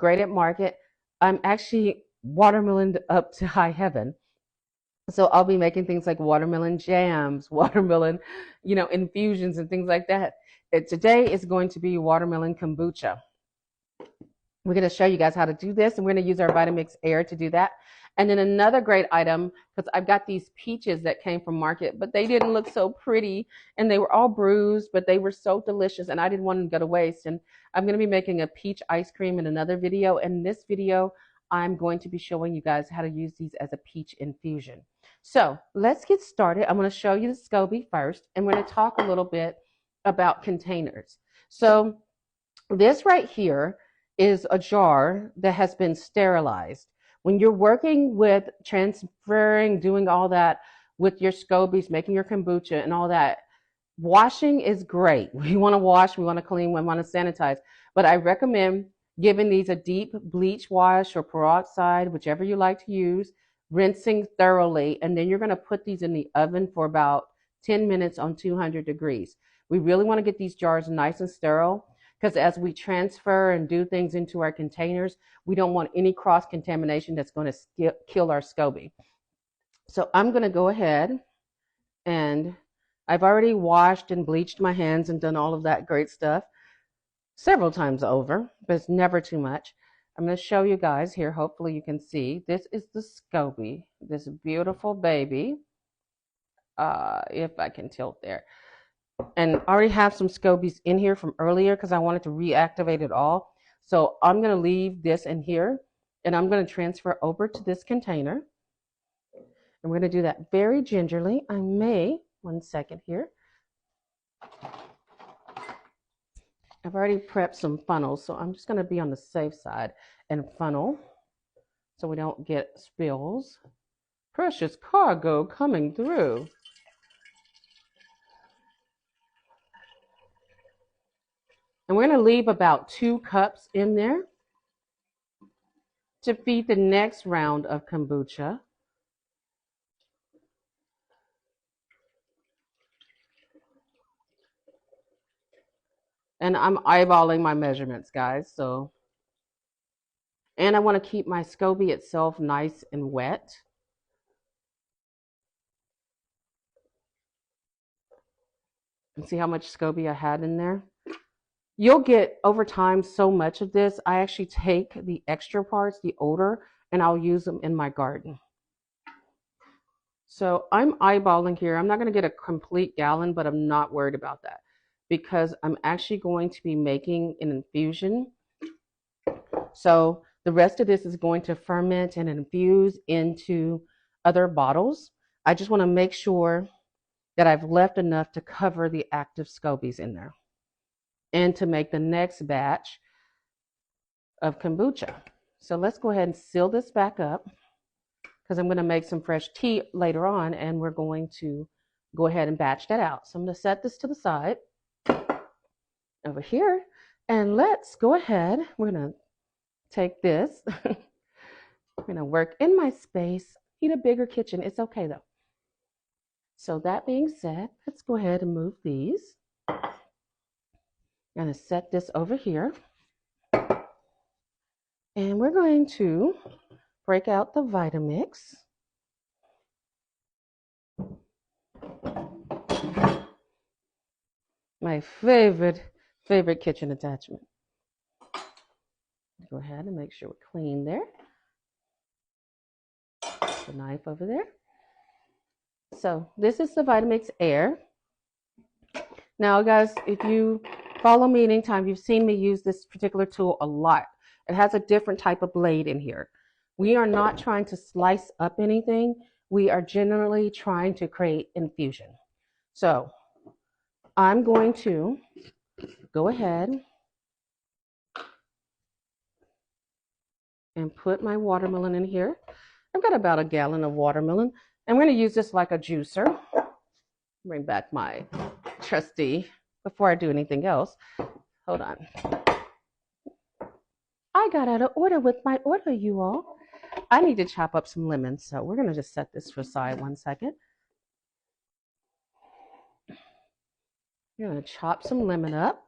great at market. I'm actually watermelon up to high heaven. So I'll be making things like watermelon jams, watermelon, infusions and things like that. Today is going to be watermelon kombucha. We're going to show you guys how to do this, and we're going to use our Vitamix Air to do that. And then another great item, because I've got these peaches that came from market, but they didn't look so pretty, and they were all bruised, but they were so delicious, and I didn't want them to go to waste. And I'm going to be making a peach ice cream in another video. In this video, I'm going to be showing you guys how to use these as a peach infusion. So let's get started. I'm going to show you the SCOBY first, and we're going to talk a little bit about containers. So this right here is a jar that has been sterilized. When you're working with transferring, doing all that with your scobies, making your kombucha and all that, washing is great. We want to wash, we want to clean, we want to sanitize. But I recommend giving these a deep bleach wash or peroxide, whichever you like to use, rinsing thoroughly, and then you're going to put these in the oven for about 10 minutes on 200 degrees. We really want to get these jars nice and sterile, because as we transfer and do things into our containers, we don't want any cross-contamination that's going to kill our SCOBY. So I'm going to go ahead, and I've already washed and bleached my hands and done all of that great stuff several times over, but it's never too much. I'm going to show you guys here. Hopefully you can see. This is the SCOBY, this beautiful baby. If I can tilt there. And I already have some scobies in here from earlier because I wanted to reactivate it all. So I'm going to leave this in here, and I'm going to transfer over to this container. And we're going to do that very gingerly. I may, one second here. I've already prepped some funnels, so I'm just going to be on the safe side and funnel so we don't get spills. Precious cargo coming through. And we're going to leave about 2 cups in there to feed the next round of kombucha. And I'm eyeballing my measurements, guys. And I want to keep my SCOBY itself nice and wet. And see how much SCOBY I had in there? You'll get, over time, so much of this. I actually take the extra parts, the odor, and I'll use them in my garden. So I'm eyeballing here. I'm not going to get a complete gallon, but I'm not worried about that because I'm actually going to be making an infusion. So the rest of this is going to ferment and infuse into other bottles. I just want to make sure that I've left enough to cover the active scobies in there and to make the next batch of kombucha. So let's go ahead and seal this back up because I'm going to make some fresh tea later on, and we're going to go ahead and batch that out. So I'm going to set this to the side over here, and let's go ahead. We're going to take this. I'm going to work in my space. Need a bigger kitchen. It's okay though. So that being said, let's go ahead and move these. I'm going to set this over here. And we're going to break out the Vitamix. My favorite kitchen attachment. Go ahead and make sure we're clean there. The knife over there. So this is the Vitamix Air. Now, guys, if you follow me anytime, you've seen me use this particular tool a lot. It has a different type of blade in here. We are not trying to slice up anything. We are generally trying to create infusion. So I'm going to go ahead and put my watermelon in here. I've got about a gallon of watermelon. I'm going to use this like a juicer. Bring back my trusty before I do anything else. Hold on. I got out of order with my order, you all. I need to chop up some lemons, so we're going to just set this aside 1 second. You're going to chop some lemon up.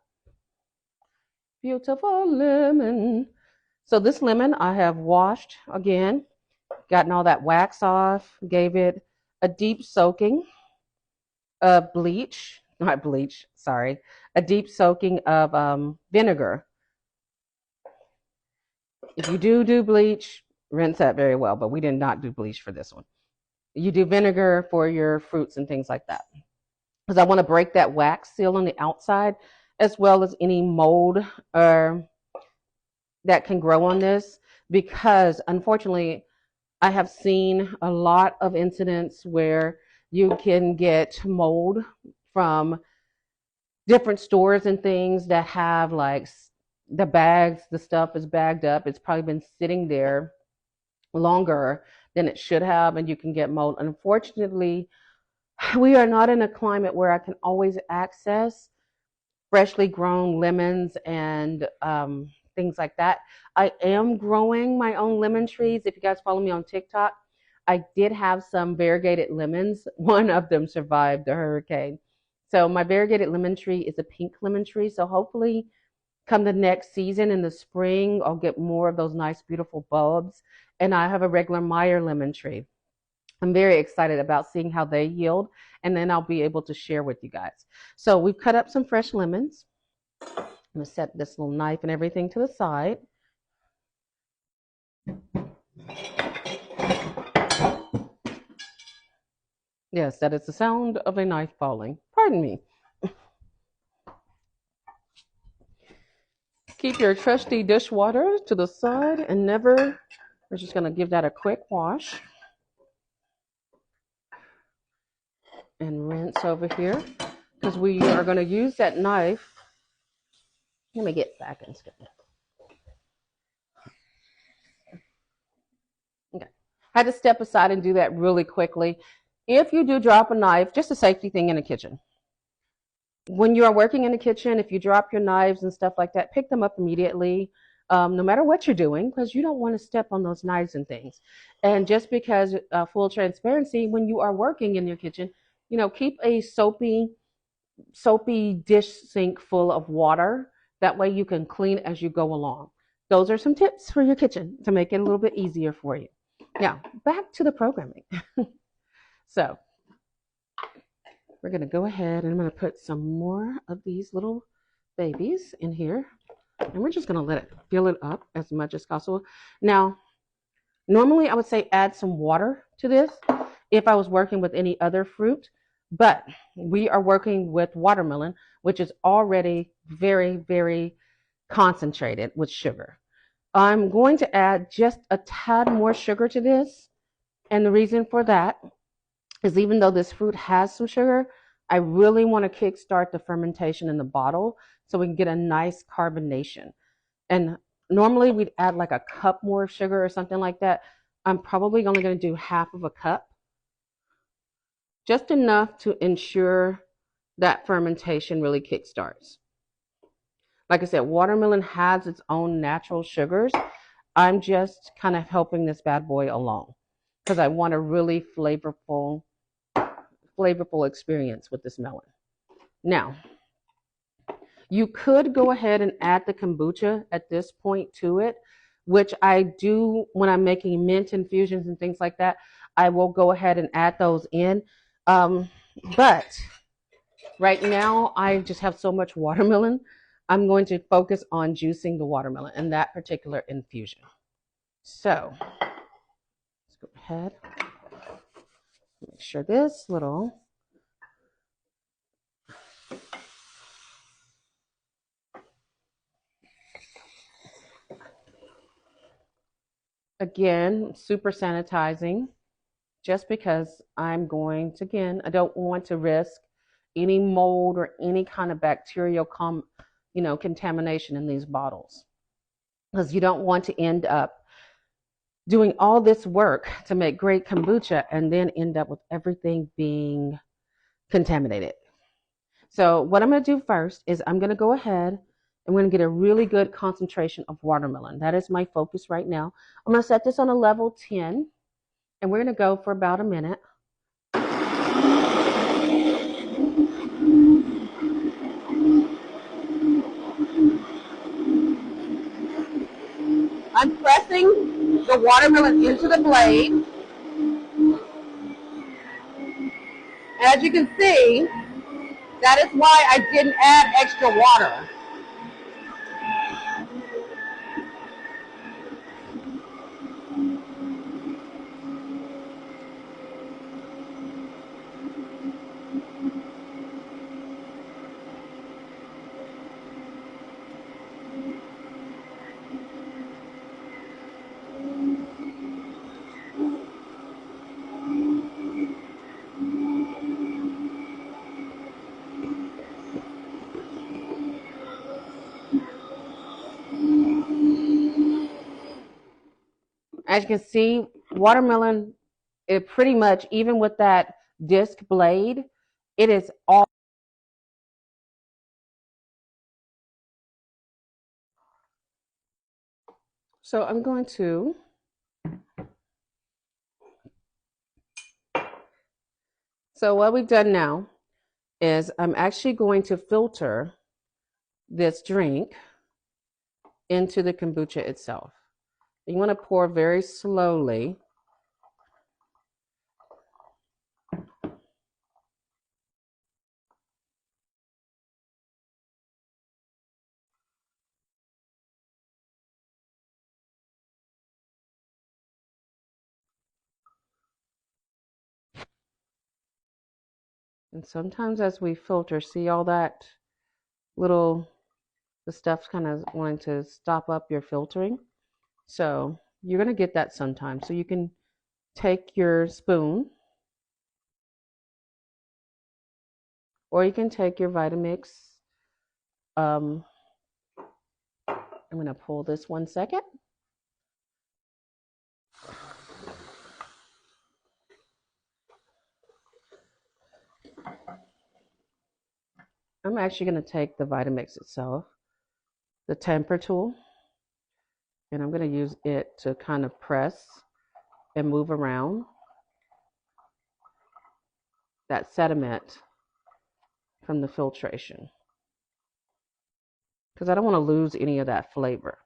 Beautiful lemon. So this lemon I have washed again, gotten all that wax off, gave it a deep soaking of bleach, not bleach, sorry, a deep soaking of vinegar. If you do bleach, rinse that very well, but we did not do bleach for this one. You do vinegar for your fruits and things like that. Because I want to break that wax seal on the outside, as well as any mold that can grow on this. Because unfortunately, I have seen a lot of incidents where you can get mold from different stores and things that have like the bags, the stuff is bagged up. It's probably been sitting there longer than it should have, and you can get mold. Unfortunately, we are not in a climate where I can always access freshly grown lemons and things like that. I am growing my own lemon trees. If you guys follow me on TikTok, I did have some variegated lemons. One of them survived the hurricane. So my variegated lemon tree is a pink lemon tree. So hopefully come the next season in the spring, I'll get more of those nice, beautiful bulbs. And I have a regular Meyer lemon tree. I'm very excited about seeing how they yield, and then I'll be able to share with you guys. So we've cut up some fresh lemons. I'm going to set this little knife and everything to the side. Yes, that is the sound of a knife falling. Pardon me. Keep your trusty dishwater to the side and never, we're just going to give that a quick wash. And rinse over here because we are going to use that knife. Let me get back and skip it. Okay. I had to step aside and do that really quickly. If you do drop a knife, just a safety thing in the kitchen. When you are working in the kitchen, if you drop your knives and stuff like that, pick them up immediately, no matter what you're doing, because you don't want to step on those knives and things. And just because, full transparency, when you are working in your kitchen, keep a soapy dish sink full of water. That way you can clean as you go along. Those are some tips for your kitchen to make it a little bit easier for you. Now, back to the programming. So we're going to go ahead and I'm going to put some more of these little babies in here. And we're just going to let it fill it up as much as possible. Now, normally I would say add some water to this if I was working with any other fruit. But we are working with watermelon, which is already very, very concentrated with sugar. I'm going to add just a tad more sugar to this. And the reason for that is even though this fruit has some sugar, I really want to kickstart the fermentation in the bottle so we can get a nice carbonation. And normally we'd add like a cup more sugar or something like that. I'm probably only going to do half of a cup. Just enough to ensure that fermentation really kickstarts. Like I said, watermelon has its own natural sugars. I'm just kind of helping this bad boy along because I want a really flavorful experience with this melon. Now, you could go ahead and add the kombucha at this point to it, which I do when I'm making mint infusions and things like that. I will go ahead and add those in. But right now, I just have so much watermelon. I'm going to focus on juicing the watermelon in that particular infusion. So let's go ahead. Make sure this little again, super sanitizing. Just because I'm going to, again, I don't want to risk any mold or any kind of bacterial contamination in these bottles. Because you don't want to end up doing all this work to make great kombucha and then end up with everything being contaminated. So what I'm going to do first is I'm going to go ahead and we're going to get a really good concentration of watermelon. That is my focus right now. I'm going to set this on a level 10. And we're going to go for about a minute. I'm pressing the watermelon into the blade. As you can see, that is why I didn't add extra water. As you can see, watermelon, it pretty much, even with that disc blade, it is all. So I'm going to, so what we've done now is I'm actually going to filter this drink into the kombucha itself. You want to pour very slowly. And sometimes as we filter, see all that little, the stuff's kind of wanting to stop up your filtering. So you're going to get that sometimes. So you can take your spoon, or you can take your Vitamix. I'm going to pull this 1 second. I'm actually going to take the Vitamix itself, the temper tool, and I'm going to use it to kind of press and move around that sediment from the filtration, because I don't want to lose any of that flavor.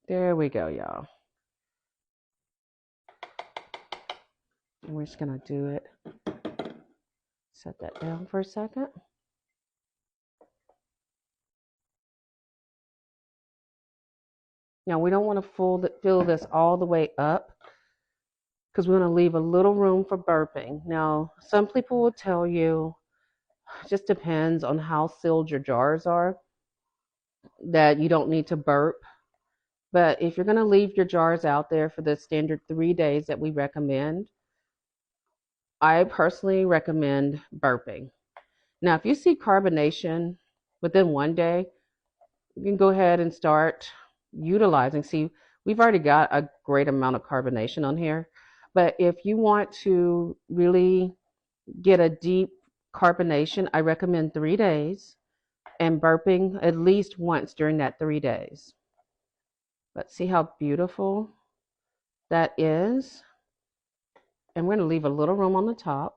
There we go, y'all. And we're just going to do it. Set that down for a second. Now we don't want to fill this all the way up, because we want to leave a little room for burping. Now, some people will tell you, it just depends on how sealed your jars are, that you don't need to burp. But if you're going to leave your jars out there for the standard 3 days that we recommend, I personally recommend burping. Now, if you see carbonation within 1 day, you can go ahead and start utilizing. See, we've already got a great amount of carbonation on here. But if you want to really get a deep carbonation, I recommend 3 days and burping at least once during that 3 days. But see how beautiful that is? And we're going to leave a little room on the top.